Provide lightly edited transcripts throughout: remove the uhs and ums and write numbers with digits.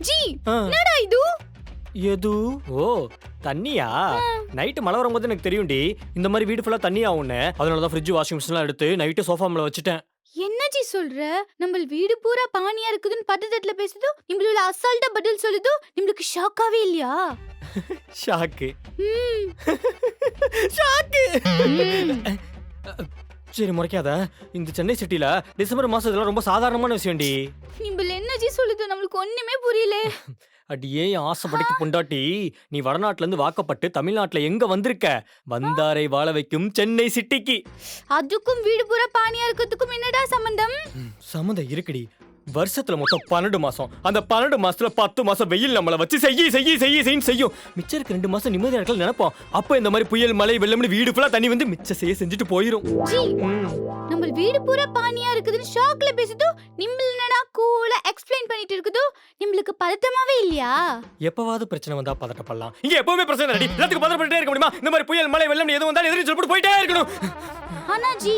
G என்னடா இது? எது? ஓ தண்ணியா? நைட்டு மழை வரும்போது எனக்கு தெரியும்டி இந்த மாதிரி வீடு ஃபுல்லா தண்ணி ஆகும்னு. அதனாலதான் ஃப்ரிட்ஜ் வாஷிங் மிஷின்லாம் எடுத்து நைட்டு சோஃபா மேல வச்சுட்டேன். என்ன ஜி சொல்ற? நம்ம வீடு பூரா பானியா இருக்குதுன்னு பதட்டத்துல பேசுது, நம்மளோட அசால்ட்டா பதில் சொல்லுது. நம்மளுக்கு ஷாக்காவே இல்லையா? ஷாக்கு. ஷாக்கு. சரி முறைக்காத. இந்த சென்னை சிட்டில டிசம்பர் மாசத்துல ரொம்ப சாதாரணமான விஷயம்டி. நம்மள என்ன ஜி சொல்லுது? நம்மளுக்கு ஒண்ணுமே புரியல. அடியே ஆசைப்படிக்கு பொண்டாட்டி, நீ வடநாட்டுல இருந்து வாக்கப்பட்டு தமிழ்நாட்டுல எங்க வந்திருக்க? வந்தாரை வாழ வைக்கும் சென்னை சிட்டிக்கு. அதுக்கும் வீடு பூரா பானியா இருக்கிறதுக்கும் என்னடா சம்பந்தம்? சம்மந்தம் இருக்குடி. வருஷத்துல மொத்தம் 12 மாசம். அந்த 12 மாசத்துல 10 மாசம் வெயில் நம்மள வச்சு செய்யும். மிச்சம் இருக்க 2 மாசம் நிம்மதியா இருக்கலாம் நினைப்போம். அப்ப இந்த மாதிரி புயல் மழை வெள்ளம்னு வீடு ஃபுல்லா தண்ணி வந்து மிச்சம் செஞ்சுட்டு போயிரும். நம்ம வீடு பூரா பானியா இருக்குதுன்னு ஷாக்ல பேசுது. நிம்மள் என்னடா கூலா எக்ஸ்பிளைன் பண்ணிட்டு இருக்குது. நம்மளுக்கு பதட்டமாவே இல்லையா? எப்பவாவது பிரச்சனை வந்தா பதட்டப்படலாம். இங்க எப்பவுமே பிரச்சனை ரெடி. எல்லாத்துக்கும் பதட்டப்பட்டே இருக்க முடியுமா? இந்த மாதிரி புயல் மழை வெள்ளம் எது வந்தாலும் எதிரி சொல்லிட்டு போயிட்டே இருக்கணும். ஆனா ஜி,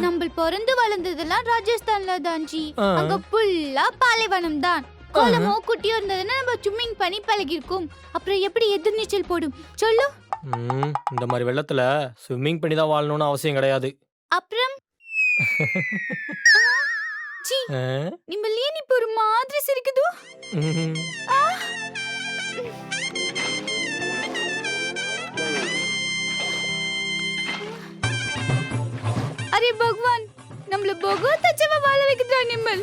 நம்ம பிறந்து வளர்ந்ததெல்லாம் ராஜஸ்தான்ல தான் ஜி. அங்க ஃபுல்லா பாலைவனம் தான். கோலமோ குட்டியோ இருந்ததுன்னா நம்ம ஸ்விம்மிங் பண்ணி பழகிருக்கும். அப்புறம் எப்படி எதிர்நீச்சல் போடும் சொல்லு? இந்த மாதிரி வெள்ளத்துல ஸ்விம்மிங் பண்ணி தான் வாழணும்னு அவசியம் கிடையாது. அப்புறம் ஜி, நம்ம லேனி ஒரு மாதிரி சிரிக்குது. अरे भगवान, நம்மள बहुत अच्छा वाला வைக்குதா நிம்மல்.